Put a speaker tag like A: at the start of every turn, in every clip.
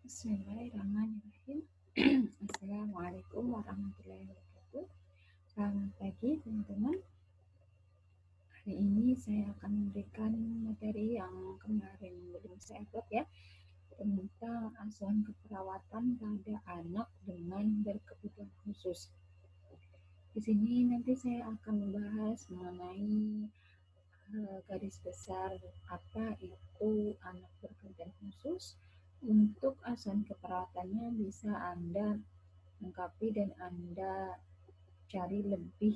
A: Bismillahirrahmanirrahim. Assalamualaikum warahmatullahi wabarakatuh. Selamat pagi teman-teman. Hari ini saya akan memberikan materi yang kemarin belum saya upload ya, tentang asuhan keperawatan pada anak dengan berkebutuhan khusus. Di sini nanti saya akan membahas mengenai garis besar apa itu anak berkebutuhan khusus. Untuk asuhan keperawatannya bisa Anda lengkapi dan Anda cari lebih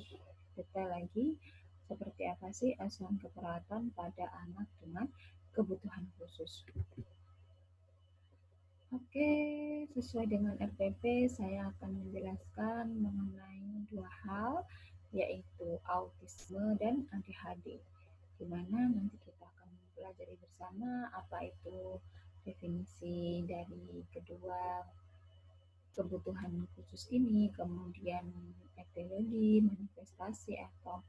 A: detail lagi seperti apa sih asuhan keperawatan pada anak dengan kebutuhan khusus. Oke, sesuai dengan RPP saya akan menjelaskan mengenai dua hal, yaitu autisme dan ADHD, di mana nanti kita akan mempelajari bersama apa itu definisi dari kedua kebutuhan khusus ini, kemudian etiologi, manifestasi atau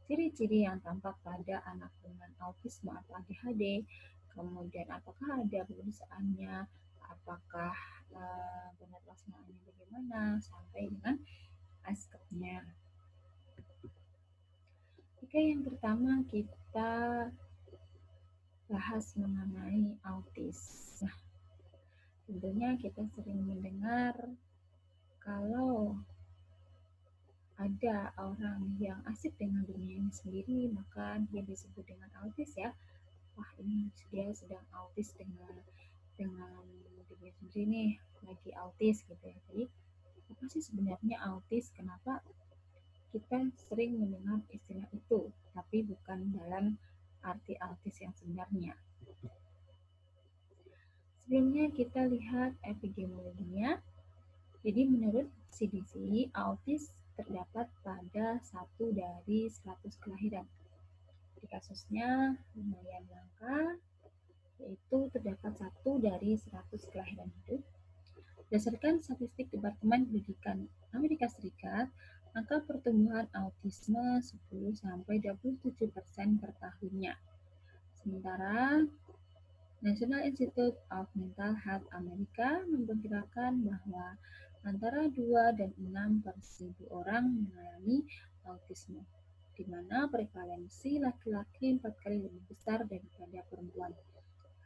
A: ciri-ciri yang tampak pada anak dengan autisme atau ADHD, kemudian apakah ada pemeriksaannya, apakah benar pelaksanaannya bagaimana, sampai dengan aspeknya. Oke, yang pertama kita bahas mengenai autis. Nah, tentunya kita sering mendengar kalau ada orang yang asik dengan dunianya sendiri, maka dia disebut dengan autis ya. Wah, ini dia sedang autis dengan dirinya sendiri nih, lagi autis gitu ya. Jadi, apa sih sebenarnya autis? Kenapa kita sering mendengar istilah itu, tapi bukan dalam arti autis yang sebenarnya. Sebelumnya kita lihat epidemiologinya. Jadi menurut CDC, autis terdapat pada 1 dari 100 kelahiran. Di kasusnya lumayan langka, yaitu terdapat 1 dari 100 kelahiran hidup. Berdasarkan statistik Departemen Pendidikan Amerika Serikat, angka pertumbuhan autisme 10-27% per tahunnya. Sementara National Institute of Mental Health Amerika memperkirakan bahwa antara 2 dan 6 per 1.000 orang mengalami autisme, di mana prevalensi laki-laki 4 kali lebih besar daripada perempuan.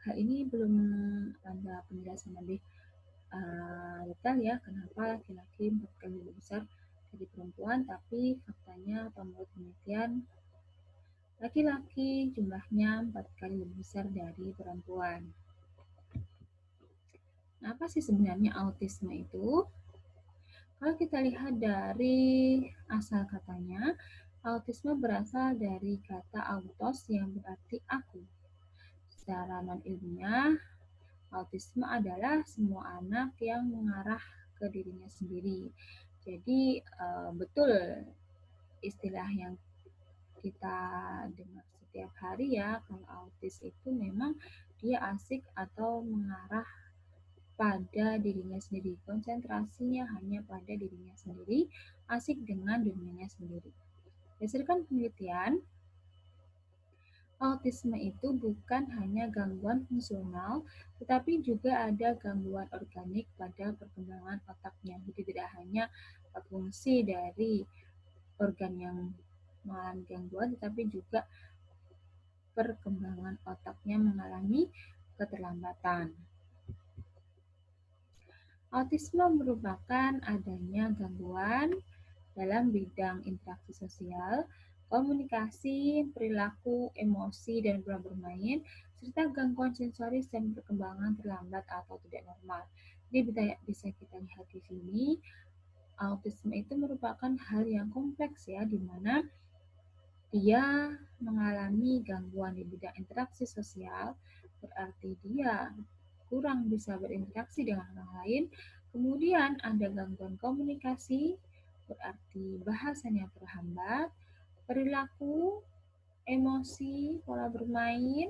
A: Hal ini belum ada penjelasan lebih detail ya, kenapa laki-laki 4 kali lebih besar dari perempuan, tapi faktanya menurut penelitian laki-laki jumlahnya 4 kali lebih besar dari perempuan. Nah, apa sih sebenarnya autisme itu? Kalau kita lihat dari asal katanya, autisme berasal dari kata autos yang berarti aku. Secara non-ilmiah, autisme adalah semua anak yang mengarah ke dirinya sendiri. Jadi betul istilah yang kita dengar setiap hari ya, kalau autis itu memang dia asik atau mengarah pada dirinya sendiri. Konsentrasinya hanya pada dirinya sendiri, asik dengan dunianya sendiri. Berdasarkan penelitian, autisme itu bukan hanya gangguan fungsional, tetapi juga ada gangguan organik pada perkembangan otaknya. Jadi tidak hanya fungsi dari organ yang mengalami gangguan, tetapi juga perkembangan otaknya mengalami keterlambatan. Autisme merupakan adanya gangguan dalam bidang interaksi sosial, komunikasi, perilaku, emosi, dan pola bermain, serta gangguan sensoris dan perkembangan terlambat atau tidak normal. Jadi bisa kita lihat di sini, autisme itu merupakan hal yang kompleks ya, di mana dia mengalami gangguan di bidang interaksi sosial, berarti dia kurang bisa berinteraksi dengan orang lain. Kemudian ada gangguan komunikasi, berarti bahasanya terhambat, perilaku, emosi, pola bermain,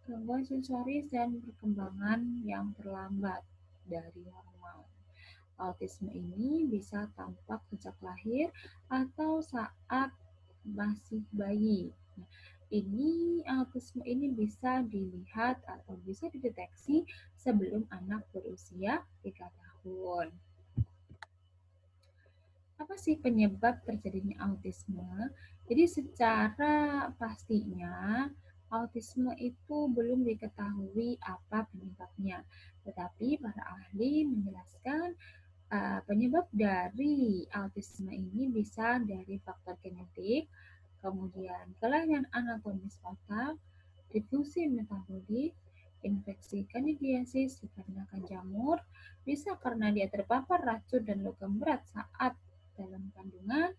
A: gangguan sensoris, dan perkembangan yang terlambat dari normal. Autisme ini bisa tampak sejak lahir atau saat masih bayi. Nah, Ini autisme ini bisa dilihat atau bisa dideteksi sebelum anak berusia 3 tahun. Apa sih penyebab terjadinya autisme? Jadi secara pastinya autisme itu belum diketahui apa penyebabnya. Tetapi para ahli menjelaskan penyebab dari autisme ini bisa dari faktor genetik, kemudian kelainan anatomis otak, difungsi metabolik, infeksi kandidiasis dikarenakan jamur, bisa karena dia terpapar racun dan logam berat saat dalam kandungan,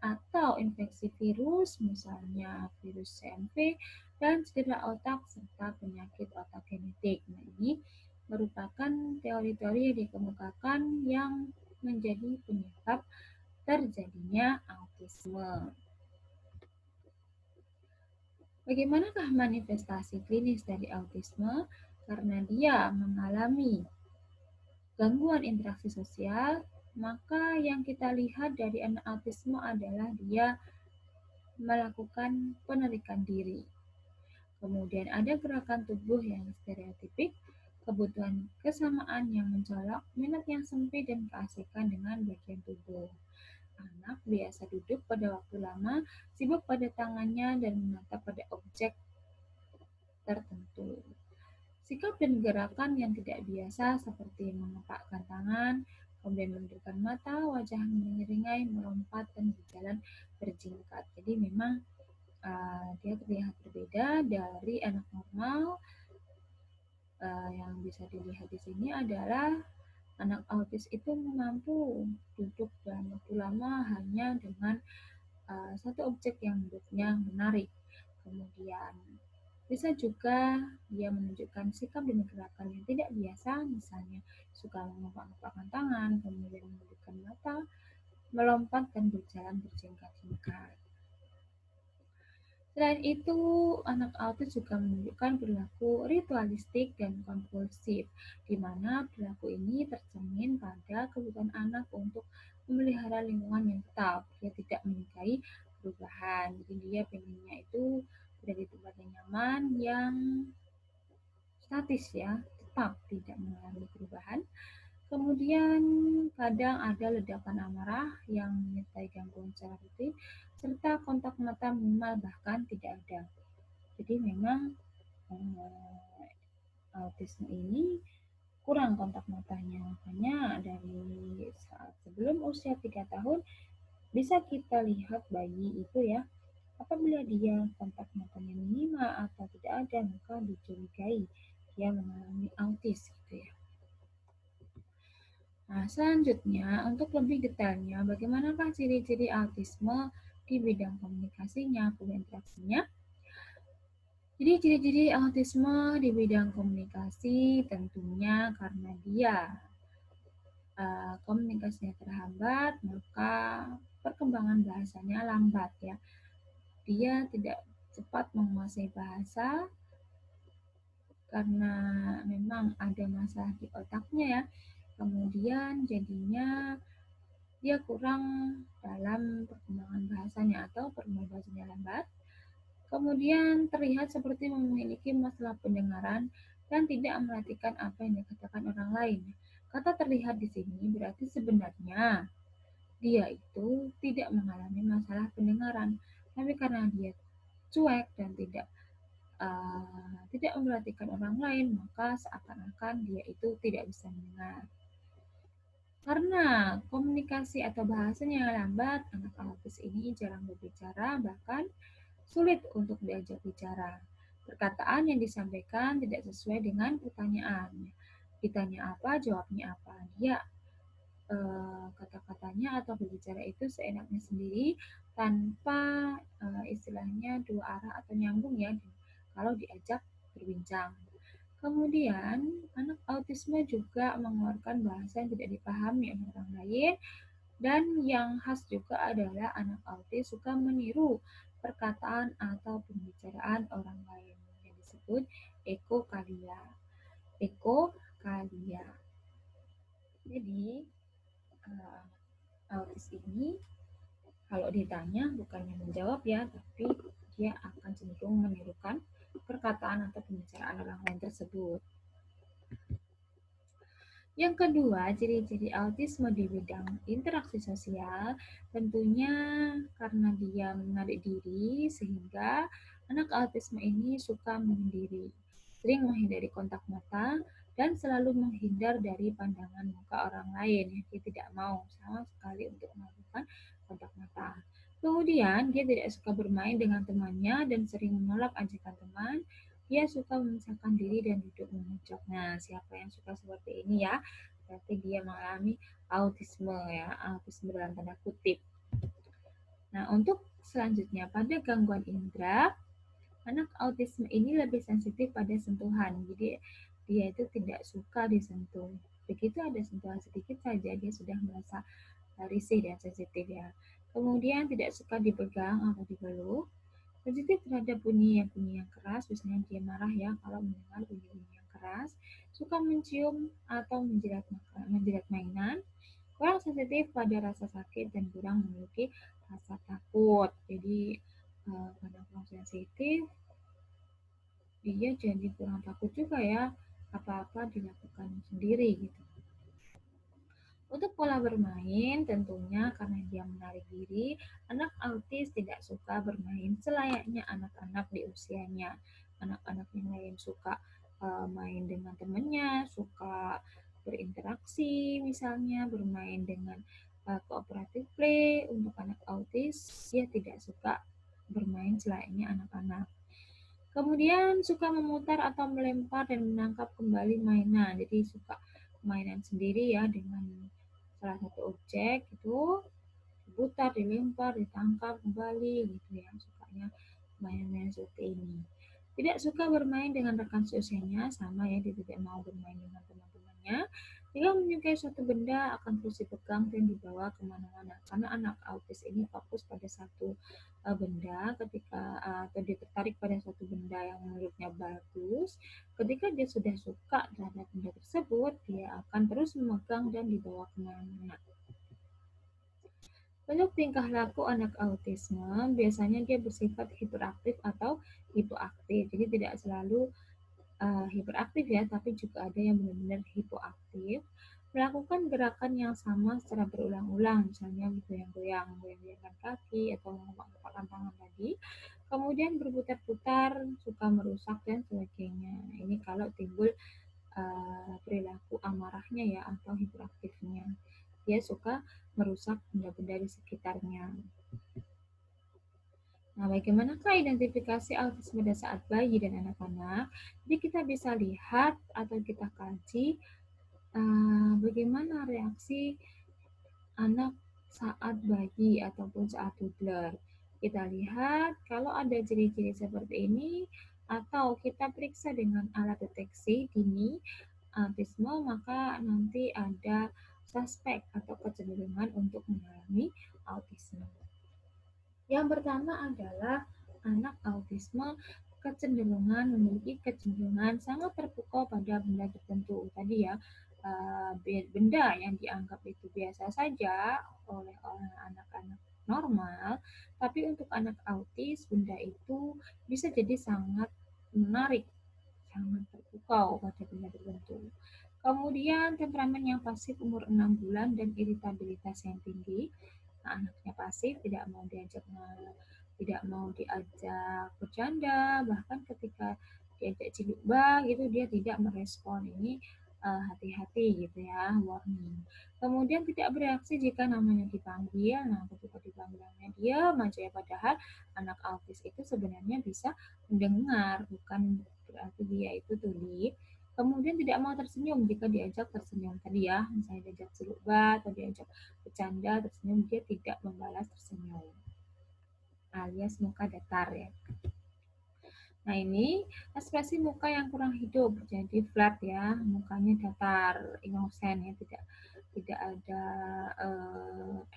A: atau infeksi virus, misalnya virus CMV, dan cedera otak serta penyakit otak genetik. Nah, ini merupakan teori-teori yang dikemukakan yang menjadi penyebab terjadinya autisme. Bagaimanakah manifestasi klinis dari autisme? Karena dia mengalami gangguan interaksi sosial, maka yang kita lihat dari anak autisme adalah dia melakukan penarikan diri. Kemudian ada gerakan tubuh yang stereotipik, kebutuhan kesamaan yang mencolok, minat yang sempit, dan keasikan dengan bagian tubuh. Anak biasa duduk pada waktu lama, sibuk pada tangannya, dan menatap pada objek tertentu. Sikap dan gerakan yang tidak biasa seperti mengepakkan tangan, kemudian menundukkan mata, wajah menyeringai, melompat, dan berjalan berjingkat. Jadi memang dia terlihat berbeda dari anak normal. Yang bisa dilihat di sini adalah anak autis itu mampu duduk dalam waktu lama hanya dengan satu objek yang menurutnya menarik. Kemudian bisa juga dia menunjukkan sikap dan gerakan yang tidak biasa, misalnya suka mengepak-ngepakkan tangan, kemudian menundukkan mata, melompat, dan berjalan berjingkat-jingkat. Selain itu, anak autis juga menunjukkan perilaku ritualistik dan kompulsif, di mana perilaku ini tercermin pada kebutuhan anak untuk memelihara lingkungan yang tetap. Dia tidak menyukai perubahan, jadi dia pengennya itu berada di tempat yang nyaman, yang statis ya, tetap tidak mengalami perubahan. Kemudian kadang ada ledakan amarah yang menyertai gangguan secara rutin, serta kontak mata minimal bahkan tidak ada. Jadi memang autisme ini kurang kontak matanya. Makanya dari saat sebelum usia 3 tahun bisa kita lihat bayi itu ya, apabila dia kontak matanya minimal atau tidak ada, maka dicurigai dia mengalami autis gitu ya. Nah, selanjutnya untuk lebih detailnya, bagaimanakah ciri-ciri autisme di bidang komunikasinya, kemudian interaksinya? Jadi ciri-ciri autisme di bidang komunikasi tentunya karena dia komunikasinya terhambat, maka perkembangan bahasanya lambat ya. Dia tidak cepat menguasai bahasa karena memang ada masalah di otaknya ya. Kemudian jadinya dia kurang dalam perkembangan bahasanya atau perkembangan bahasanya lambat. Kemudian terlihat seperti memiliki masalah pendengaran dan tidak memperhatikan apa yang dikatakan orang lain. Kata terlihat di sini berarti sebenarnya dia itu tidak mengalami masalah pendengaran, tapi karena dia cuek dan tidak memperhatikan orang lain, maka seakan-akan dia itu tidak bisa mendengar. Karena komunikasi atau bahasanya yang lambat, anak autis ini jarang berbicara, bahkan sulit untuk diajak bicara. Perkataan yang disampaikan tidak sesuai dengan pertanyaan. Ditanya apa, jawabnya apa. Dia kata-katanya atau berbicara itu seenaknya sendiri tanpa istilahnya dua arah atau nyambung ya kalau diajak berbincang. Kemudian, anak autisme juga mengeluarkan bahasa yang tidak dipahami oleh orang lain, dan yang khas juga adalah anak autis suka meniru perkataan atau pembicaraan orang lain yang disebut ekokalia. Ekokalia. Jadi, autis ini kalau ditanya bukannya menjawab ya, tapi dia akan cenderung menirukan perkataan atau pembicaraan orang lain tersebut. Yang kedua, ciri-ciri autisme di bidang interaksi sosial, tentunya karena dia menarik diri sehingga anak autisme ini suka menyendiri, sering menghindari kontak mata, dan selalu menghindar dari pandangan muka orang lain. Dia tidak mau sama sekali untuk melakukan kontak mata. Kemudian, dia tidak suka bermain dengan temannya dan sering menolak ajakan teman. Dia suka memisahkan diri dan duduk memojok. Nah, siapa yang suka seperti ini ya? Berarti dia mengalami autisme ya, autisme dalam tanda kutip. Nah, untuk selanjutnya pada gangguan indera, anak autisme ini lebih sensitif pada sentuhan. Jadi dia itu tidak suka disentuh. Begitu ada sentuhan sedikit saja dia sudah merasa risih dan sensitif ya. Kemudian tidak suka dipegang atau dipeluk. Sensitif terhadap bunyi yang keras, misalnya dia marah ya kalau mendengar bunyi-bunyi yang keras. Suka mencium atau menjilat mainan. Kurang sensitif pada rasa sakit dan kurang memiliki rasa takut. Jadi karena kurang sensitif, dia jadi kurang takut juga ya apa-apa dilakukan sendiri gitu. Untuk pola bermain, tentunya karena dia menarik diri, anak autis tidak suka bermain selayaknya anak-anak di usianya. Anak-anak yang lain suka main dengan temannya, suka berinteraksi, misalnya bermain dengan cooperative play. Untuk anak autis, dia tidak suka bermain selayaknya anak-anak. Kemudian suka memutar atau melempar dan menangkap kembali mainan. Jadi suka mainan sendiri ya dengan salah satu objek itu diputar, dilempar, ditangkap kembali gitu ya. Sukanya mainan seperti ini. Tidak suka bermain dengan rekan seusianya, sama ya, dia tidak mau bermain dengan teman-temannya. Jika menyukai suatu benda akan terus dipegang dan dibawa kemana-mana. Karena anak autis ini fokus pada satu benda ketika atau dia tertarik pada suatu benda yang menurutnya bagus. Ketika dia sudah suka terhadap benda tersebut, dia akan terus memegang dan dibawa kemana-mana. Untuk tingkah laku anak autisme, biasanya dia bersifat hiperaktif atau hipoaktif. Jadi tidak selalu hiperaktif ya, tapi juga ada yang benar-benar hipoaktif. Melakukan gerakan yang sama secara berulang-ulang, misalnya goyang-goyang, goyang-goyangkan kaki atau mengepakkan tangan tadi. Kemudian berputar-putar, suka merusak dan sebagainya. Ini kalau timbul perilaku amarahnya ya atau hiperaktifnya. Dia suka merusak benda-benda di sekitarnya. Nah, bagaimanakah identifikasi autisme pada saat bayi dan anak-anak? Jadi kita bisa lihat atau kita kaji bagaimana reaksi anak saat bayi ataupun saat toddler. Kita lihat kalau ada ciri-ciri seperti ini atau kita periksa dengan alat deteksi dini autisme, maka nanti ada suspek atau kecenderungan untuk mengalami autisme. Yang pertama adalah anak autisme memiliki kecenderungan sangat terpukau pada benda tertentu. Tadi ya, benda yang dianggap itu biasa saja oleh anak-anak normal, tapi untuk anak autis benda itu bisa jadi sangat menarik, sangat terpukau pada benda tertentu. Kemudian temperamen yang pasif umur 6 bulan dan iritabilitas yang tinggi. Nah, anaknya pasif, tidak mau diajak bercanda, bahkan ketika diajak ciluk gitu dia tidak merespon. Ini hati-hati gitu ya, warning. Kemudian tidak bereaksi jika namanya dipanggil. Nah, ketika dipanggilnya diam aja ya, padahal anak autis itu sebenarnya bisa mendengar, bukan berarti dia itu tuli. Kemudian tidak mau tersenyum jika diajak tersenyum tadi ya, misalnya diajak celuk atau diajak bercanda tersenyum, dia tidak membalas tersenyum, alias muka datar ya. Nah, ini ekspresi muka yang kurang hidup, jadi flat ya, mukanya datar, inosen ya, tidak ada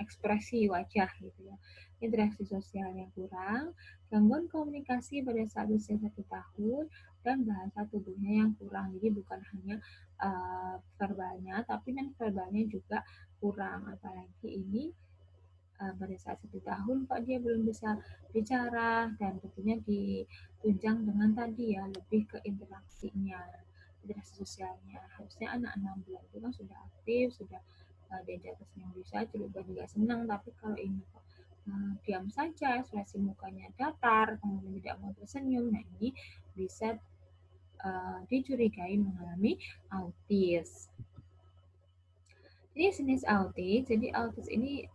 A: ekspresi wajah gitu ya. Interaksi sosial yang kurang, gangguan komunikasi pada saat usia 1 tahun, dan bahasa tubuhnya yang kurang. Jadi bukan hanya verbalnya, tapi non verbalnya juga kurang. Apalagi ini pada saat 1 tahun kok dia belum bisa bicara, dan tentunya ditunjang dengan tadi ya lebih ke interaksinya, interaksi sosialnya. Harusnya anak 6 bulan itu kan sudah aktif, sudah diajak senang bisa, juga juga senang, tapi kalau ini kok diam saja, ekspresi mukanya datar, kemudian tidak mau tersenyum, nah ini bisa dicurigai mengalami autis. Ini jenis autis. Jadi autis ini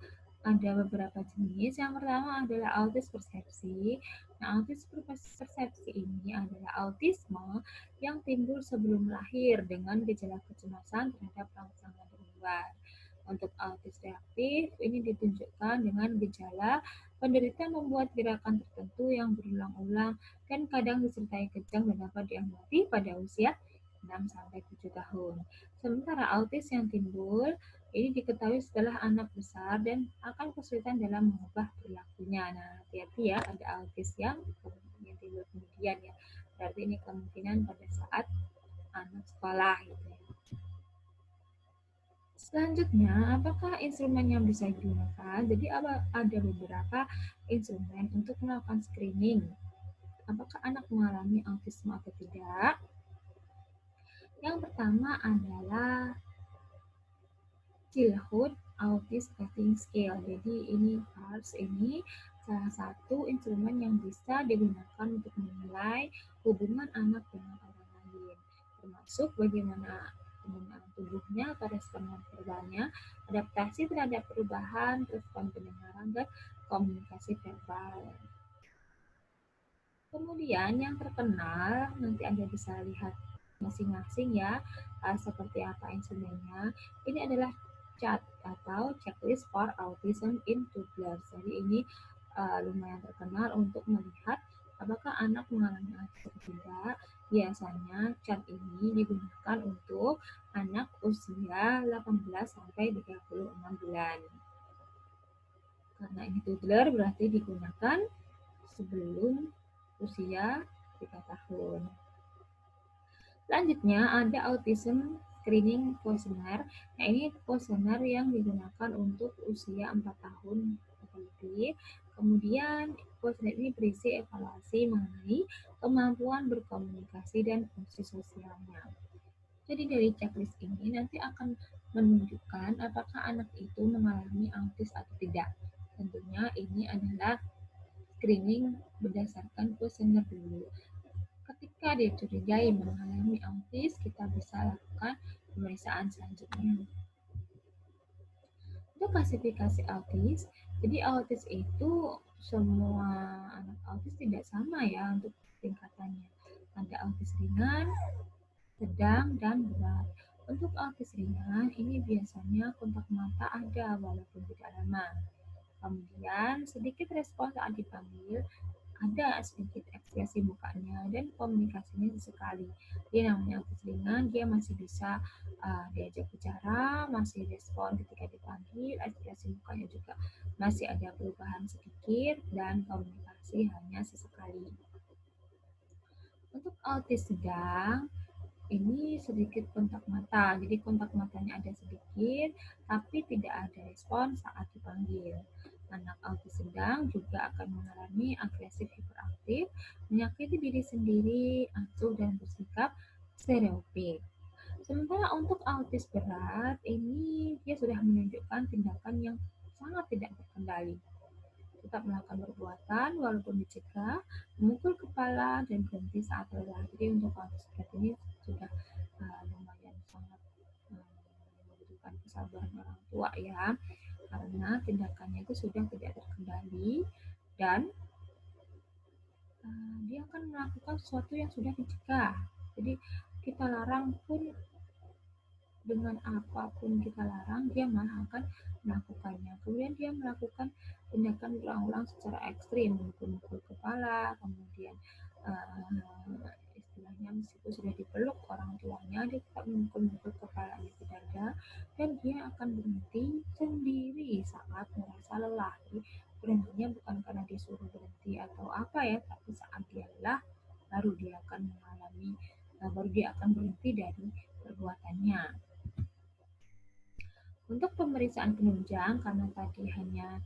A: ada beberapa jenis. Yang pertama adalah autis persepsi. Nah, autis persepsi ini adalah autisme yang timbul sebelum lahir dengan gejala kecemasan terhadap rangsangan di luar. Untuk autis reaktif, ini ditunjukkan dengan gejala penderita membuat gerakan tertentu yang berulang-ulang dan kadang disertai kejang dan dapat diamati pada usia 6-7 tahun. Sementara autis yang timbul ini diketahui setelah anak besar dan akan kesulitan dalam mengubah perilakunya. Nah, hati-hati ya, ada autis yang timbul kemudian ya. Berarti ini kemungkinan pada saat anak sekolah gitu ya. Selanjutnya, apakah instrumen yang bisa digunakan? Jadi ada beberapa instrumen untuk melakukan screening. Apakah anak mengalami autisme atau tidak? Yang pertama adalah Childhood Autism Rating Scale. Jadi ini HARS ini salah satu instrumen yang bisa digunakan untuk menilai hubungan anak dengan orang lain, termasuk bagaimana penggunaan tubuhnya atau respon verbalnya, adaptasi terhadap perubahan, respon pendengaran, dan komunikasi verbal. Kemudian yang terkenal, nanti Anda bisa lihat masing-masing ya, seperti apa instrumennya. Ini adalah CHAT atau Checklist for Autism in Toddlers. Jadi ini lumayan terkenal untuk melihat apakah anak mengalami autism atau tidak. Biasanya CHAT ini digunakan untuk anak usia 18 sampai 36 bulan. Karena ini toddler berarti digunakan sebelum usia 3 tahun. Selanjutnya ada Autism Screening Questionnaire. Nah, ini kuesioner yang digunakan untuk usia 4 tahun atau lebih. Kemudian kuesioner ini berisi evaluasi mengenai kemampuan berkomunikasi dan fungsi sosialnya. Jadi dari checklist ini nanti akan menunjukkan apakah anak itu mengalami autis atau tidak. Tentunya ini adalah screening berdasarkan kuesioner dulu. Ketika dicurigai mengalami autis, kita bisa lakukan pemeriksaan selanjutnya. Untuk klasifikasi autis, jadi autis itu semua anak autis tidak sama ya untuk tingkatannya. Ada autis ringan, sedang, dan berat. Untuk autis ringan, ini biasanya kontak mata ada walaupun tidak lama. Kemudian sedikit respon saat dipanggil, ada sedikit ekspresi mukanya dan komunikasinya sesekali. Dia namanya autis ringan, dia masih bisa diajak bicara, masih respon ketika dipanggil, ekspresi mukanya juga masih ada perubahan sedikit dan komunikasi hanya sesekali. Untuk autis sedang, ini sedikit kontak mata, jadi kontak matanya ada sedikit, tapi tidak ada respon saat dipanggil. Anak autis sedang juga akan mengalami agresif hiperaktif, menyakiti diri sendiri, acuh, dan bersikap stereotip. Sementara untuk autis berat, ini dia sudah menunjukkan tindakan yang sangat tidak terkendali. Tetap melakukan perbuatan walaupun dicegah, memukul kepala, dan berhenti saat lelah. Jadi untuk autis berat ini sudah lumayan sangat membutuhkan kesabaran orang tua ya, karena tindakannya itu sudah tidak terkendali dan dia akan melakukan sesuatu yang sudah dicegah. Jadi kita larang pun, dengan apapun kita larang, dia malah akan melakukannya. Kemudian dia melakukan tindakan berulang-ulang secara ekstrim, memukul kepala, kemudian istilahnya meskipun sudah dipeluk orang tuanya, dia tetap memukul kepalanya ke dada, dan dia akan berhenti sendiri saat merasa lelah. Jadi berhentinya bukan karena disuruh berhenti atau apa ya, tapi saat dia lelah baru dia akan berhenti dari perbuatannya. Untuk pemeriksaan penunjang, karena tadi hanya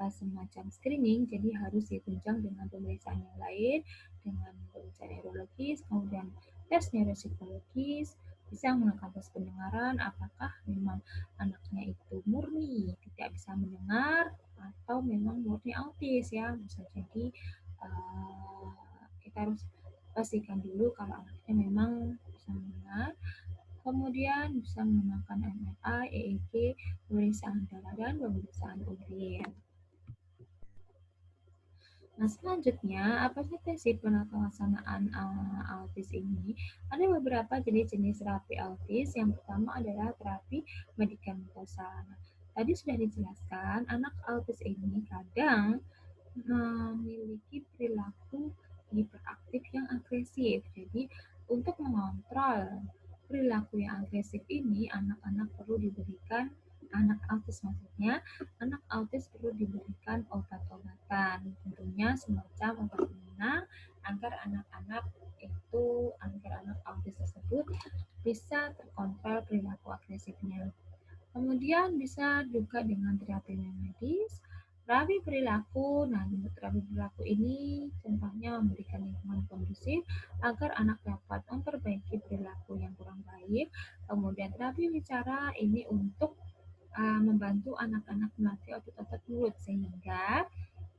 A: semacam screening, jadi harus ditunjang dengan pemeriksaan yang lain, dengan pemeriksaan neurologis, kemudian tes neuropsikologis, bisa melakukan tes pendengaran, apakah memang anaknya itu murni tidak bisa mendengar atau memang murni autis ya. Bisa jadi kita harus pastikan dulu kalau anaknya memang bisa mendengar. Kemudian bisa menggunakan MRI, EEG, pemeriksaan darah dan pemeriksaan urin. Nah, selanjutnya, apa saja sih pelaksanaan autis ini? Ada beberapa jenis-jenis terapi autis. Yang pertama adalah terapi medikamentosa. Nah, tadi sudah dijelaskan, anak autis ini kadang memiliki perilaku hiperaktif yang agresif. Jadi, untuk mengontrol perilaku yang agresif ini, anak-anak perlu diberikan anak autis maksudnya, anak autis perlu diberikan obat-obatan, tentunya semacam obat penenang agar anak autis tersebut bisa terkontrol perilaku agresifnya. Kemudian bisa juga dengan terapi medis, terapi perilaku. Nah, untuk terapi perilaku ini contohnya memberikan lingkungan kondusif agar anak dapat memperbaiki perilaku yang kurang baik. Kemudian terapi bicara ini untuk membantu anak-anak melatih otot-otot mulut sehingga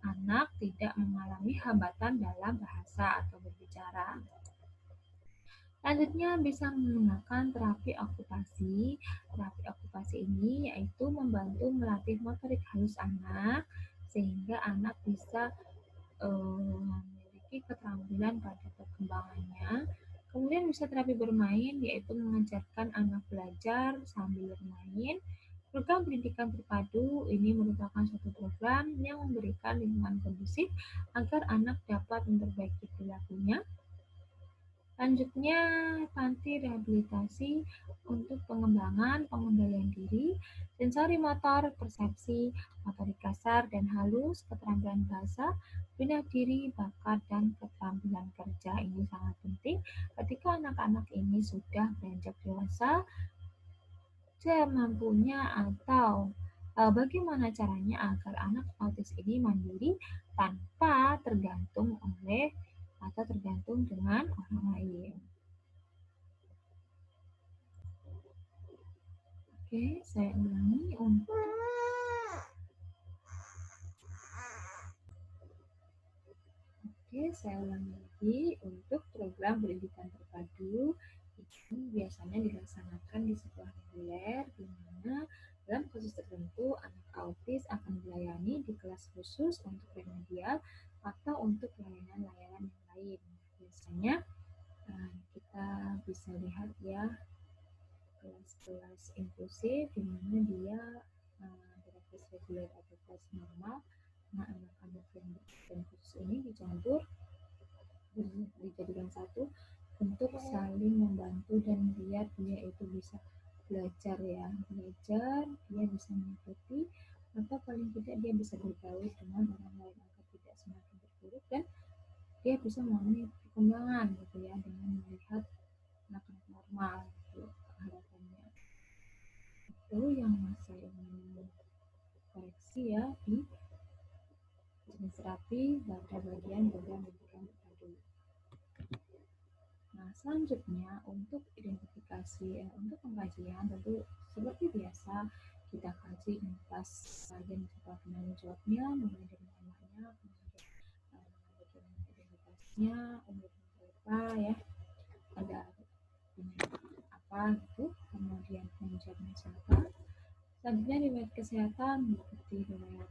A: anak tidak mengalami hambatan dalam bahasa atau berbicara. Selanjutnya bisa menggunakan terapi okupasi. Terapi okupasi ini yaitu membantu melatih motorik halus anak sehingga anak bisa memiliki keterampilan pada perkembangannya. Kemudian bisa terapi bermain yaitu mengajarkan anak belajar sambil bermain. Program pendidikan terpadu ini merupakan suatu program yang memberikan lingkungan kondusif agar anak dapat memperbaiki perilakunya. Selanjutnya, panti rehabilitasi untuk pengembangan pengendalian diri, sensori motor, persepsi, motorik kasar dan halus, keterampilan bahasa, bina diri, bakat, dan keterampilan kerja. Ini sangat penting ketika anak-anak ini sudah beranjak dewasa, semampunya atau bagaimana caranya agar anak autis ini mandiri tanpa tergantung oleh atau tergantung dengan orang lain. Oke, saya ulangi lagi untuk program pendidikan terpadu ini biasanya dilaksanakan di sekolah reguler di mana dalam kasus tertentu anak autis akan dilayani di kelas khusus untuk remedial atau untuk layanan-layanan yang lain. Biasanya kita bisa lihat ya kelas-kelas inklusif di mana dia kelas reguler atau kelas normal. Nah, anak-anak yang berkebutuhan khusus ini dijadikan satu untuk saling membantu dan biar dia itu bisa belajar, dia bisa mengikuti atau paling tidak dia bisa bergaul dengan orang lain agar tidak semakin terpuruk dan dia bisa memenuhi perkembangan gitu ya dengan melihat anak-anak normal gitu harapannya. Itu yang saya ingin koreksi ya di jenis terapi pada bagian program pendidikan terpadu. Nah, selanjutnya untuk identifikasi untuk pengkajian tentu seperti biasa kita kaji lintas bagian penanggung jawabnya mulai dari namanya, kemudian bagaimana identitasnya, umur berapa ya, ada apa gitu, kemudian penanggung jawabnya siapa. Selanjutnya riwayat kesehatan seperti riwayat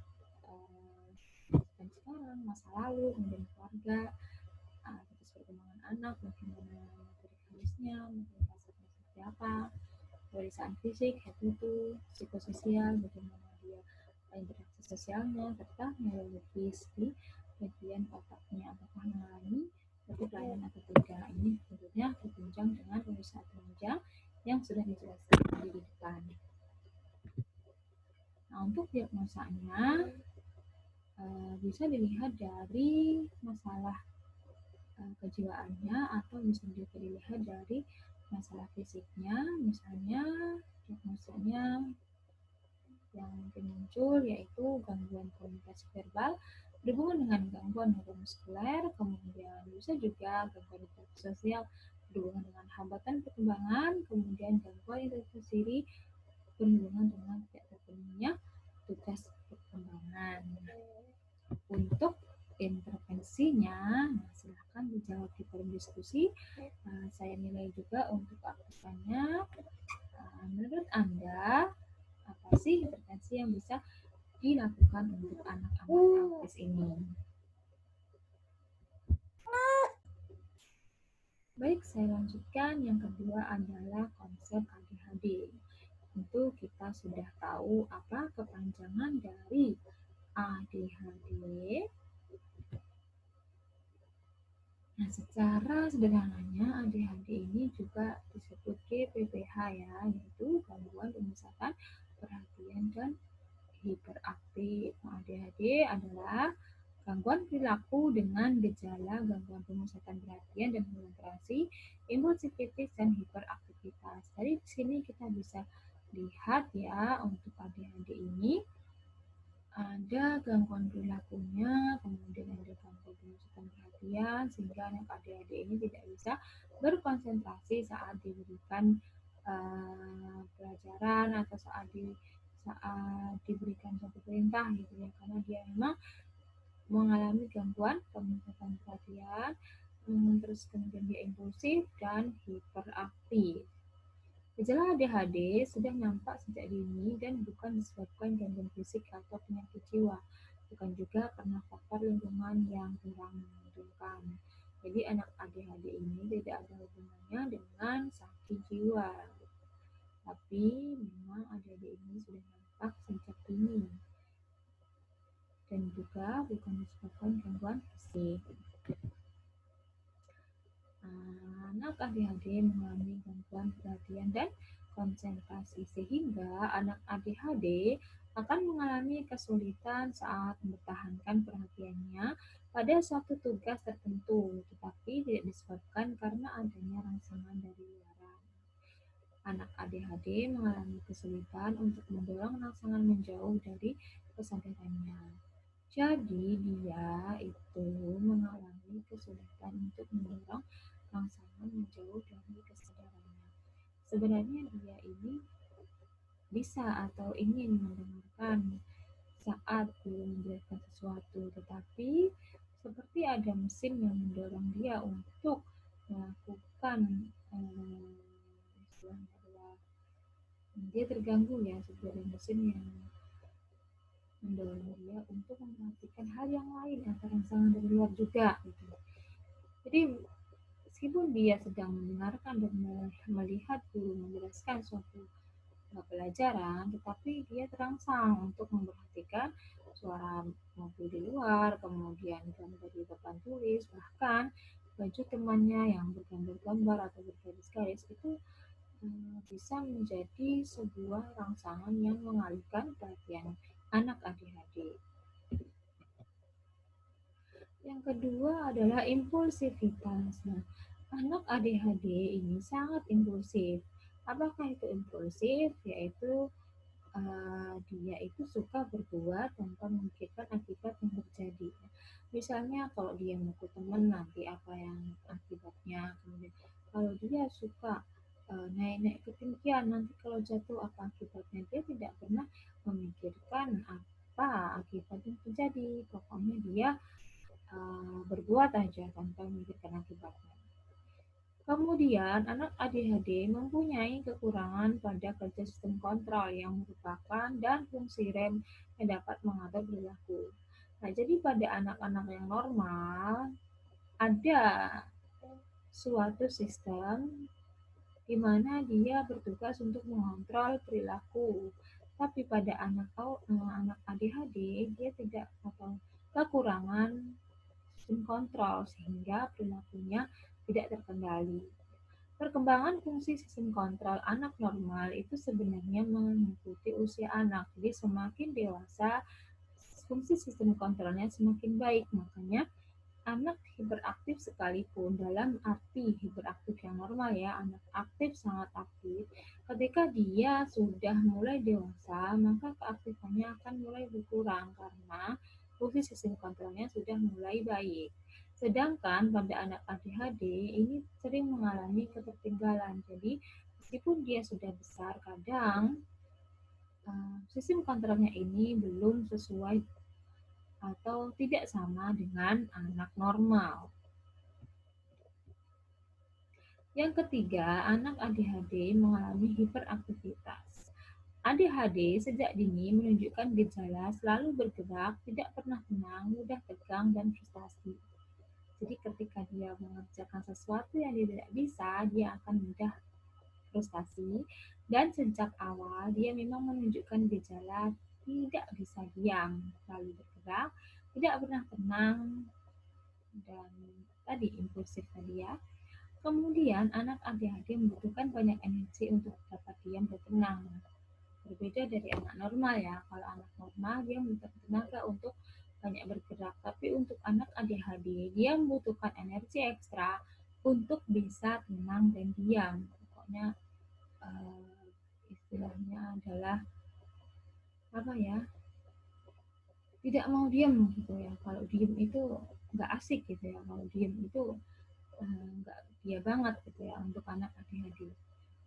A: sekarang, masa lalu, kemudian keluarga, status perkembangan anak, bagaimana motorik halusnya, motorik kasarnya seperti apa, pemeriksaan fisik, itu, psikososial, bagaimana dia interaksi sosialnya, serta neurologis di bagian otaknya, apakah mengalami suatu kelainan atau tidak. Ini tentunya berbincang dengan pemeriksaan penunjang yang sudah dijelaskan tadi di depan. Nah, untuk diagnosanya bisa dilihat dari masalah kejiwaannya atau bisa juga dilihat dari masalah fisiknya, misalnya diagnosanya yang mungkin muncul yaitu gangguan komunikasi verbal berhubungan dengan gangguan neuromuskuler, kemudian bisa juga gangguan interaksi sosial berhubungan dengan hambatan perkembangan, kemudian gangguan interaksi diri berhubungan dengan tidak terpenuhinya tugas perkembangan. Untuk intervensinya, nah silahkan dijawab di forum diskusi. Saya nilai juga untuk aktifkannya. Menurut Anda, apa sih intervensi yang bisa dilakukan untuk anak-anak autis ini? Baik, saya lanjutkan. Yang kedua adalah konsep ADHD. Tentu kita sudah tahu apa kepanjangan dari ADHD. Nah, secara sederhananya ADHD ini juga disebut GPPH ya, yaitu gangguan pemusatan perhatian dan hiperaktif. Nah, ADHD adalah gangguan perilaku dengan gejala gangguan pemusatan perhatian dan konsentrasi, impulsivitas dan hiperaktivitas. Dari sini kita bisa lihat ya untuk ADHD ini ada gangguan perilakunya, kemudian ada gangguan pemusatan perhatian, sehingga anak ADHD ini tidak bisa berkonsentrasi saat diberikan pelajaran atau saat diberikan suatu perintah gitu ya, karena dia memang mengalami gangguan pemusatan perhatian, terus kemudian dia impulsif dan hiperaktif. Gejala ADHD sudah nampak sejak dini dan bukan disebabkan gangguan fisik atau penyakit jiwa, bukan juga karena faktor lingkungan yang kurang menguntungkan. Jadi anak ADHD ini tidak ada hubungannya dengan sakit jiwa, tapi memang ADHD ini sudah nampak sejak dini dan juga bukan disebabkan gangguan fisik. Anak ADHD mengalami gangguan perhatian dan konsentrasi, sehingga anak ADHD akan mengalami kesulitan saat mempertahankan perhatiannya pada suatu tugas tertentu, tetapi tidak disebabkan karena adanya rangsangan dari luaran. Anak ADHD mengalami kesulitan untuk mendorong rangsangan menjauh dari kesadarannya. Jadi dia itu mengalami kesulitan untuk mendorong rangsangan menjauh dari kesadarannya. Sebenarnya dia ini bisa atau ingin mendengarkan saat belum menjelaskan sesuatu, tetapi seperti ada mesin yang mendorong dia untuk melakukan istilahnya adalah dia terganggu ya, seperti mesin yang mendorong dia untuk memperhatikan hal yang lain atau rangsangan dari luar juga gitu. Jadi meskipun dia sedang mendengarkan dan melihat guru menjelaskan suatu pelajaran, tetapi dia terangsang untuk memperhatikan suara mobil di luar, kemudian gambar di papan tulis, bahkan baju temannya yang bergambar-gambar atau bergaris-garis itu bisa menjadi sebuah rangsangan yang mengalihkan perhatian anak ADHD. Yang kedua adalah impulsivitas. Nah, anak ADHD ini sangat impulsif. Apakah itu impulsif? Yaitu dia itu suka berbuat tanpa memikirkan akibat yang terjadi. Misalnya kalau dia mukul teman nanti apa yang akibatnya. Kemudian kalau dia suka naik-naik ketinggian nanti kalau jatuh apa akibatnya. Dia tidak pernah memikirkan apa akibat yang terjadi. Pokoknya dia berbuat aja tanpa memikirkan akibatnya. Kemudian, anak ADHD mempunyai kekurangan pada kerja sistem kontrol yang merupakan dan fungsi rem yang dapat mengatur perilaku. Nah, jadi pada anak-anak yang normal ada suatu sistem di mana dia bertugas untuk mengontrol perilaku. Tapi pada anak ADHD dia tidak atau kekurangan sistem kontrol sehingga perilakunya tidak terkendali. Perkembangan fungsi sistem kontrol anak normal itu sebenarnya mengikuti usia anak. Jadi semakin dewasa, fungsi sistem kontrolnya semakin baik. Makanya anak hiperaktif sekalipun, dalam arti hiperaktif yang normal ya, anak aktif sangat aktif, ketika dia sudah mulai dewasa, maka keaktifannya akan mulai berkurang karena fungsi sistem kontrolnya sudah mulai baik. Sedangkan pada anak ADHD ini sering mengalami ketertinggalan. Jadi meskipun dia sudah besar, kadang sistem kontrolnya ini belum sesuai atau tidak sama dengan anak normal. Yang ketiga, anak ADHD mengalami hiperaktivitas. ADHD sejak dini menunjukkan gejala selalu bergerak, tidak pernah tenang, mudah tegang, dan frustasi. Jadi ketika dia mengerjakan sesuatu yang dia tidak bisa, dia akan mudah frustasi. Dan sejak awal dia memang menunjukkan gejala tidak bisa diam, selalu bergerak, tidak pernah tenang, dan tadi impulsif tadi ya. Kemudian anak ADHD membutuhkan banyak energi untuk dapat diam dan tenang. Berbeda dari anak normal ya. Kalau anak normal dia membutuhkan tenaga untuk banyak bergerak, tapi untuk anak ADHD dia membutuhkan energi ekstra untuk bisa tenang dan diam. Pokoknya istilahnya adalah apa ya? Tidak mau diam gitu ya. Kalau diam itu nggak asik gitu ya. Kalau diam itu nggak dia banget gitu ya untuk anak ADHD.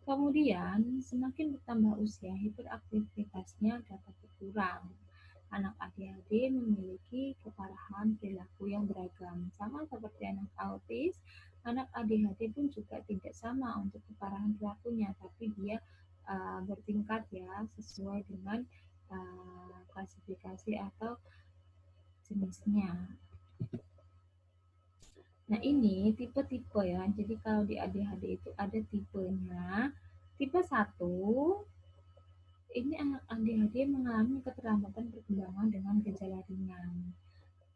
A: Kemudian, semakin bertambah usia, hiperaktivitasnya dapat berkurang. Anak ADHD memiliki keparahan perilaku yang beragam. Sama seperti anak autis, anak ADHD pun juga tidak sama untuk keparahan perilakunya, tapi dia bertingkat ya sesuai dengan klasifikasi atau jenisnya. Nah, ini tipe-tipe ya. Jadi kalau di ADHD itu ada tipenya. Tipe 1 ini anak ADHD mengalami keterlambatan perkembangan dengan gejala ringan.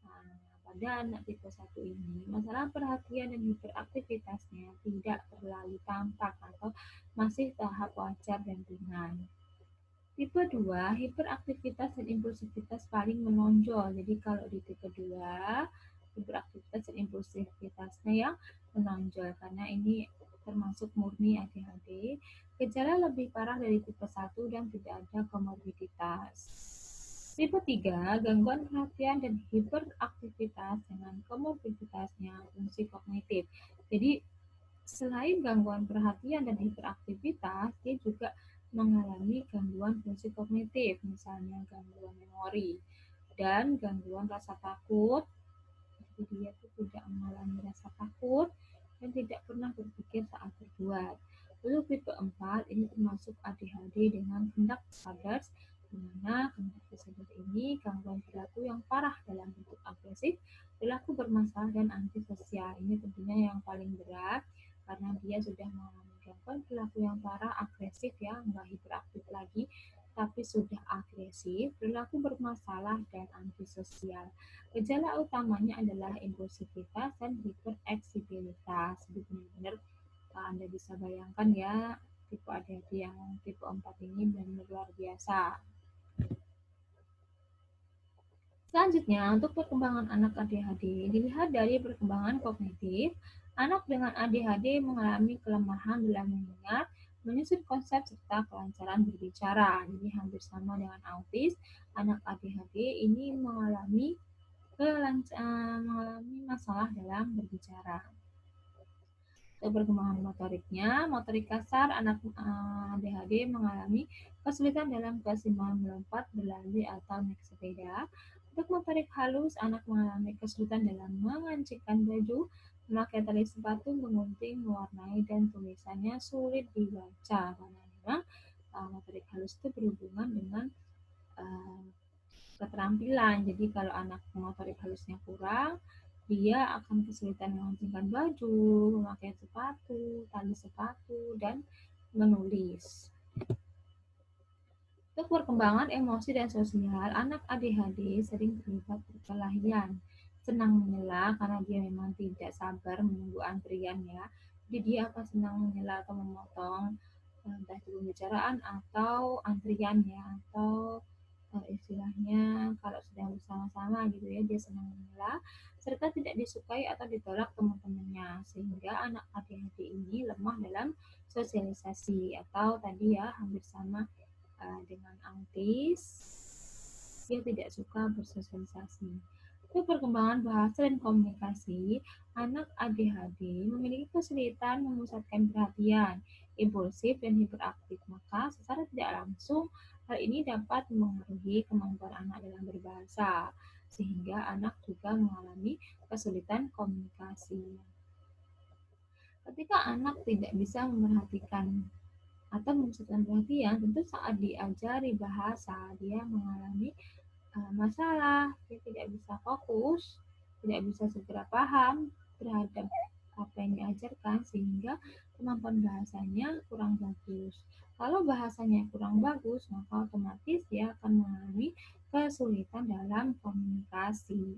A: Nah, pada anak tipe 1 ini, masalah perhatian dan hiperaktivitasnya tidak terlalu tampak atau masih tahap wajar dan ringan. Tipe 2, hiperaktivitas dan impulsivitas paling menonjol. Jadi kalau di tipe 2, hiperaktivitas dan impulsivitasnya yang menonjol karena ini termasuk murni ADHD. Gejala lebih parah dari tipe 1 dan tidak ada komorbiditas. Tipe 3, gangguan perhatian dan hiperaktivitas dengan komorbiditasnya fungsi kognitif. Jadi selain gangguan perhatian dan hiperaktivitas, dia juga mengalami gangguan fungsi kognitif, misalnya gangguan memori dan gangguan rasa takut. Jadi dia itu tidak mengalami rasa takut dan tidak pernah berpikir saat berbuat. Lalu tipe 4 ini termasuk ADHD dengan kendak sadar, di mana kendak sadar ini gangguan perilaku yang parah dalam bentuk agresif, perilaku bermasalah dan antisosial. Ini tentunya yang paling berat karena dia sudah mengalami gangguan perilaku yang parah, agresif ya, nggak hiperaktif lagi, tapi sudah agresif, perilaku bermasalah dan antisosial. Gejala utamanya adalah impulsivitas dan hipereksibilitas. Jadi benar-benar Anda bisa bayangkan ya, tipe ADHD yang tipe 4 ini benar-benar luar biasa. Selanjutnya, untuk perkembangan anak ADHD, dilihat dari perkembangan kognitif, anak dengan ADHD mengalami kelemahan dalam mengingat, menyusun konsep serta kelancaran berbicara. Jadi hampir sama dengan autis, anak ADHD ini mengalami masalah dalam berbicara. Untuk perkembangan motoriknya, motorik kasar anak ADHD mengalami kesulitan dalam keseimbangan melompat, berlari, atau naik sepeda. Untuk motorik halus, anak mengalami kesulitan dalam mengancingkan baju, memakai tali sepatu, mengunting, mewarnai, dan tulisannya sulit dibaca. Karena memang motorik halus itu berhubungan dengan keterampilan. Jadi kalau anak motorik halusnya kurang, dia akan kesulitan mengancingkan baju, memakai sepatu, tali sepatu, dan menulis. Untuk perkembangan emosi dan sosial, anak ADHD sering terlibat perkelahian, senang menyela karena dia memang tidak sabar menunggu antrian ya. Jadi dia akan senang menyela atau memotong entah itu pembicaraan atau antrian ya, atau istilahnya kalau sedang bersama-sama gitu ya, dia senang mengalah, serta tidak disukai atau ditolak teman-temannya, sehingga anak ADHD ini lemah dalam sosialisasi atau tadi ya hampir sama dengan autis, dia tidak suka bersosialisasi. Untuk perkembangan bahasa dan komunikasi, anak ADHD memiliki kesulitan memusatkan perhatian, impulsif dan hiperaktif. Maka secara tidak langsung hal ini dapat mempengaruhi kemampuan anak dalam berbahasa, sehingga anak juga mengalami kesulitan komunikasi. Ketika anak tidak bisa memerhatikan atau memusatkan perhatian, tentu saat diajari bahasa dia mengalami masalah, dia tidak bisa fokus, tidak bisa segera paham terhadap apa yang diajarkan sehingga kemampuan bahasanya kurang bagus. Kalau bahasanya kurang bagus, maka otomatis dia akan mengalami kesulitan dalam komunikasi.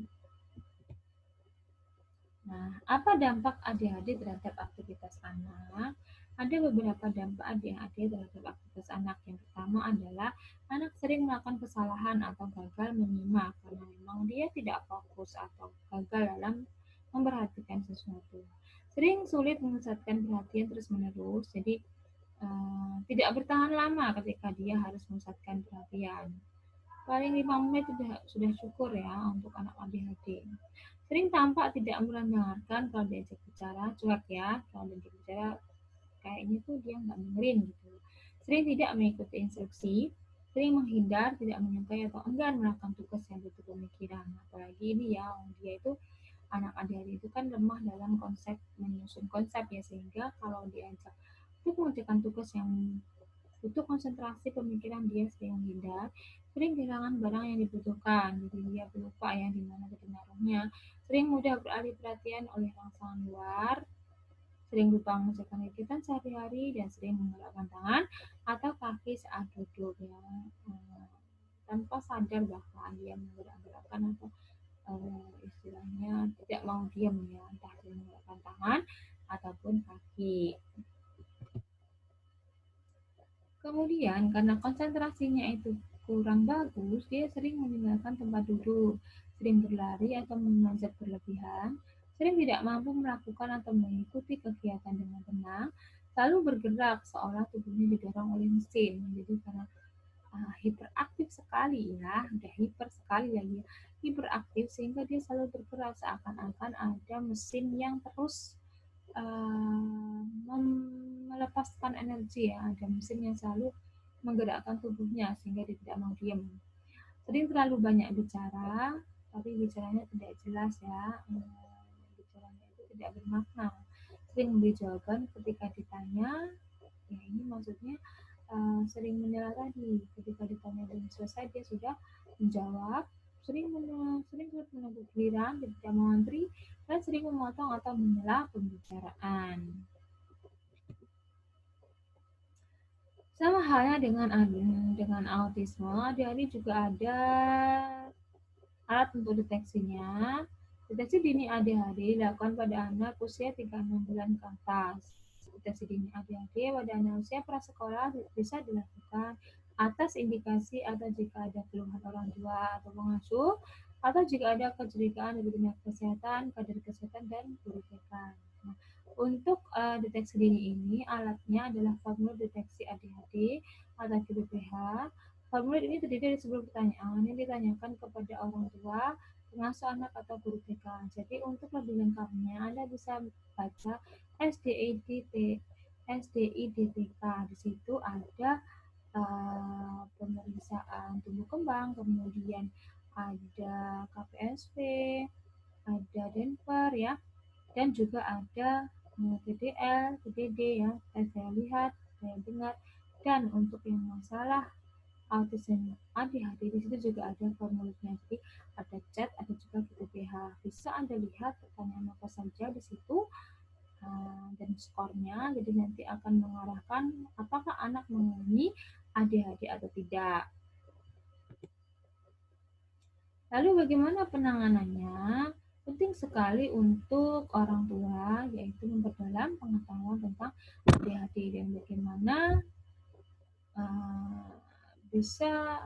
A: Nah, apa dampak ADHD terhadap aktivitas anak? Ada beberapa dampak ADHD terhadap aktivitas anak. Yang pertama adalah anak sering melakukan kesalahan atau gagal menyimak karena memang dia tidak fokus atau gagal dalam memperhatikan sesuatu. Sering sulit memusatkan perhatian terus-menerus, jadi tidak bertahan lama ketika dia harus memusatkan perhatian. Paling 5 menit sudah syukur ya untuk anak ADHD. Sering tampak tidak mendengarkan kalau diajak bicara, cuek ya. Kalau diajak bicara kayaknya tuh dia nggak dengerin gitu. Sering tidak mengikuti instruksi, sering menghindar, tidak menyukai atau enggan melakukan tugas yang butuh pemikiran. Apalagi ini ya, dia itu anak ADHD itu kan lemah dalam konsep menyusun konsep ya, sehingga kalau diajak untuk mengerjakan tugas yang butuh konsentrasi pemikiran, dia sering menghindar, sering kehilangan barang yang dibutuhkan, jadi dia lupa ya di mana tadi naruhnya, sering mudah beralih perhatian oleh rangsangan luar, sering lupa mengerjakan kegiatan sehari-hari, dan sering menggerakkan tangan atau kaki saat duduk ya, tanpa sadar bahwa dia menggerak-gerakkan atau istilahnya tidak mau diam ya, entah dia menggerakkan tangan ataupun kaki. Kemudian karena konsentrasinya itu kurang bagus, dia sering meninggalkan tempat duduk, sering berlari atau memanjat berlebihan, sering tidak mampu melakukan atau mengikuti kegiatan dengan tenang, selalu bergerak seolah tubuhnya didorong oleh mesin. Jadi karena hiperaktif sekali ya, udah hiper sekali lagi, hiperaktif sehingga dia selalu bergerak seakan-akan ada mesin yang terus melepaskan energi ya, ada mesin yang selalu menggerakkan tubuhnya sehingga dia tidak mau diam. Sering terlalu banyak bicara, tapi bicaranya tidak jelas ya, bicaranya itu tidak bermakna. Sering memberi jawaban ketika ditanya, ya ini maksudnya sering menyela tadi, ketika ditanya dan selesai dia sudah menjawab, sering sulit menunggu giliran, tidak mengantri, dan sering memotong atau menyela pembicaraan. Sama halnya dengan autisme, ADHD juga ada alat untuk deteksinya. Deteksi dini ADHD dilakukan pada anak usia 3-6 bulan ke atas. Deteksi dini ADHD pada anak usia prasekolah bisa dilakukan atas indikasi atau jika ada keluhan orang tua atau pengasuh, atau jika ada kecurigaan dari tenaga kesehatan, kader kesehatan, dan guru TK. Nah, untuk deteksi dini ini, alatnya adalah formulir deteksi ADHD atau QDPH. Formulir ini terdiri dari sebuah pertanyaan yang ditanyakan kepada orang tua, pengasuh anak atau guru TK. Jadi untuk lebih lengkapnya, Anda bisa baca SDIDTK. Di situ ada pemeriksaan tumbuh kembang, kemudian ada KPSP, ada Denver ya, dan juga ada TDL, TDD ya, saya lihat, saya dengar, dan untuk yang masalah autism ADHD di situ juga ada formulirnya, jadi ada chat, ada juga GTPH. Bisa Anda lihat pertanyaan apa saja di situ dan skornya, jadi nanti akan mengarahkan apakah anak mengalami ADHD atau tidak. Lalu bagaimana penanganannya? Penting sekali untuk orang tua, yaitu memperdalam pengetahuan tentang ADHD dan bagaimana bisa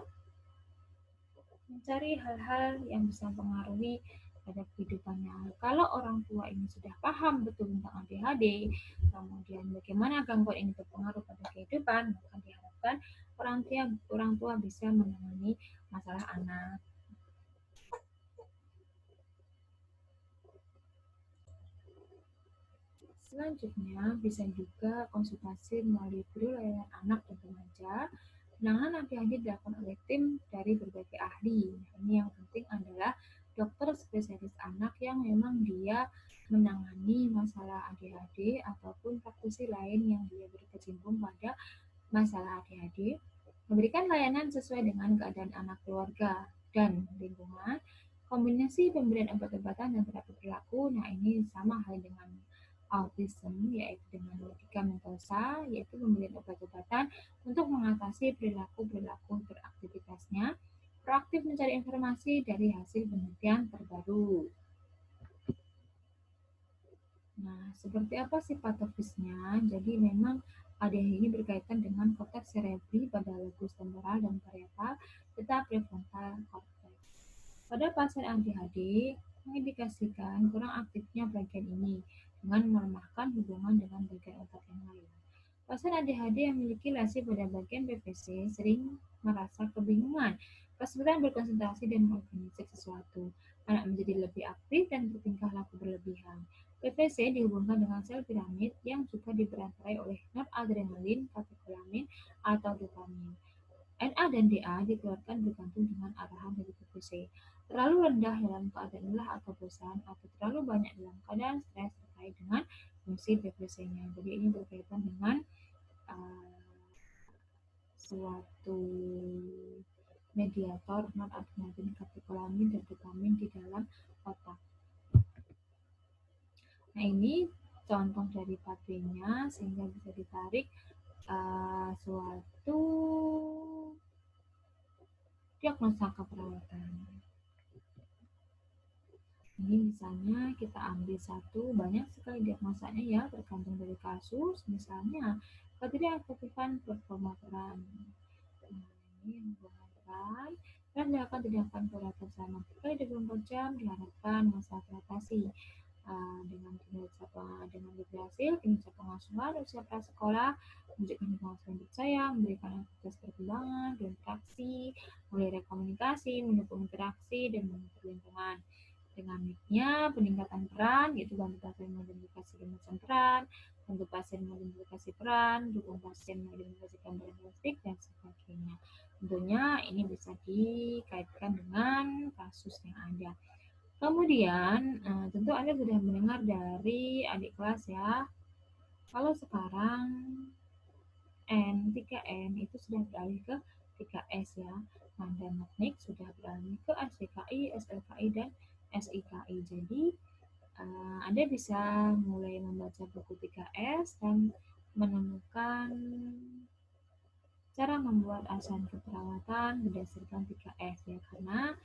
A: mencari hal-hal yang bisa mempengaruhi pada kehidupannya. Kalau orang tua ini sudah paham betul tentang ADHD, kemudian bagaimana gangguan ini berpengaruh pada kehidupan, maka diharapkan orang tua bisa menangani masalah anak. Selanjutnya, bisa juga konsultasi melalui guru layanan anak dan remaja. Penanganan ADHD dilakukan oleh tim dari berbagai ahli. Ini yang penting adalah dokter spesialis anak yang memang dia menangani masalah ADHD ataupun praktisi lain yang dia berkecimpung pada masalah ADHD, memberikan layanan sesuai dengan keadaan anak, keluarga, dan lingkungan. Kombinasi pemberian obat-obatan dan terapi perilaku, nah ini sama hal dengan autism, yaitu dengan medikamentosa, yaitu pemberian obat-obatan untuk mengatasi perilaku-perilaku beraktivitasnya, proaktif mencari informasi dari hasil penelitian terbaru. Nah, seperti apa sih patofisnya? Jadi memang ADHD ini berkaitan dengan korteks cerebri pada lobus temporal dan parietal serta prefrontal cortex. Pada pasien ADHD, mengindikasikan kurang aktifnya bagian ini dengan melemahkan hubungan dengan bagian otak yang lain. Pasien ADHD yang memiliki lesi pada bagian PVC sering merasa kebingungan, kesulitan berkonsentrasi dan mengorganisir sesuatu. Anak menjadi lebih aktif dan bertingkah laku berlebihan. PVC dihubungkan dengan sel piramid yang juga diperantarai oleh noradrenalin, katekolamin, atau dopamin. NA dan DA dikeluarkan bergantung dengan arahan dari PVC. Terlalu rendah dalam keadaan lelah atau bosan, atau terlalu banyak dalam keadaan stres terkait dengan fungsi PVC-nya. Jadi ini berkaitan dengan uh, suatu mediator noradrenalin, katekolamin, dan dopamin di dalam otak. Nah ini contoh dari pathway-nya sehingga bisa ditarik suatu diagnosa keperawatan. Ini misalnya kita ambil satu, banyak sekali diagnosanya ya, tergantung dari kasus. Misalnya, ketidakefektifan performa peran. Nah, ini yang hubungan peran. Dan dilakukan tindakan perawatan selama 24 jam diharapkan masa teratasi. Dengan berhasil, kinerja pengasuhan usia prasekolah, menunjukkan hubungan saling sayang, memberikan aktivitas perkembangan, berinteraksi, mulai komunikasi, mendukung interaksi, dan mengatur lingkungan. Dinamiknya peningkatan peran, yaitu bantu pasien mengidentifikasi rumusan peran, bantu pasien mengidentifikasi peran, dukung pasien mengidentifikasi gambaran holistik, dan sebagainya. Tentunya ini bisa dikaitkan dengan kasus yang ada. Kemudian, tentu Anda sudah mendengar dari adik kelas ya, kalau sekarang N3N itu sudah beralih ke 3S ya. Nah, dan teknik sudah beralih ke SDKI, SLKI, dan SIKI. Jadi, Anda bisa mulai membaca buku 3S dan menemukan cara membuat asuhan keperawatan berdasarkan 3S ya, karena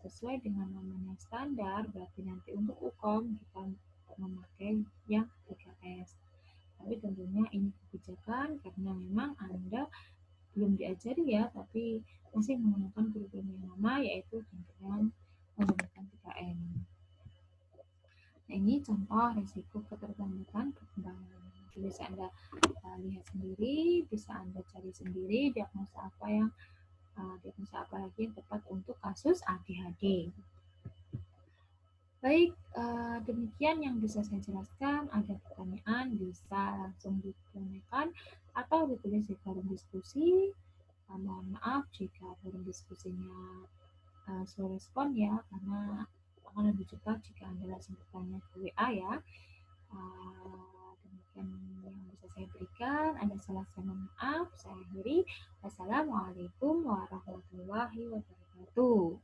A: sesuai dengan namanya standar, berarti nanti untuk UKOM kita memakai yang 3S. Tapi tentunya ini kebijakan karena memang Anda belum diajari ya, tapi masih menggunakan kurikulum yang lama, yaitu dengan menggunakan 3M. Nah, ini contoh risiko keterlambatan perkembangan. Bisa Anda lihat sendiri, bisa Anda cari sendiri diagnosa apa lagi yang tepat untuk kasus ADHD. Baik, demikian yang bisa saya jelaskan. Ada pertanyaan bisa langsung ditanyakan atau ditulis di forum diskusi. Mohon maaf jika forum diskusinya slow respon ya, karena akan lebih cepat jika Anda langsung bertanya ke WA ya. Demikian yang bisa saya berikan. Ada salah saya mohon maaf. Saya akhiri. Wassalamualaikum warahmatullahi wabarakatuh.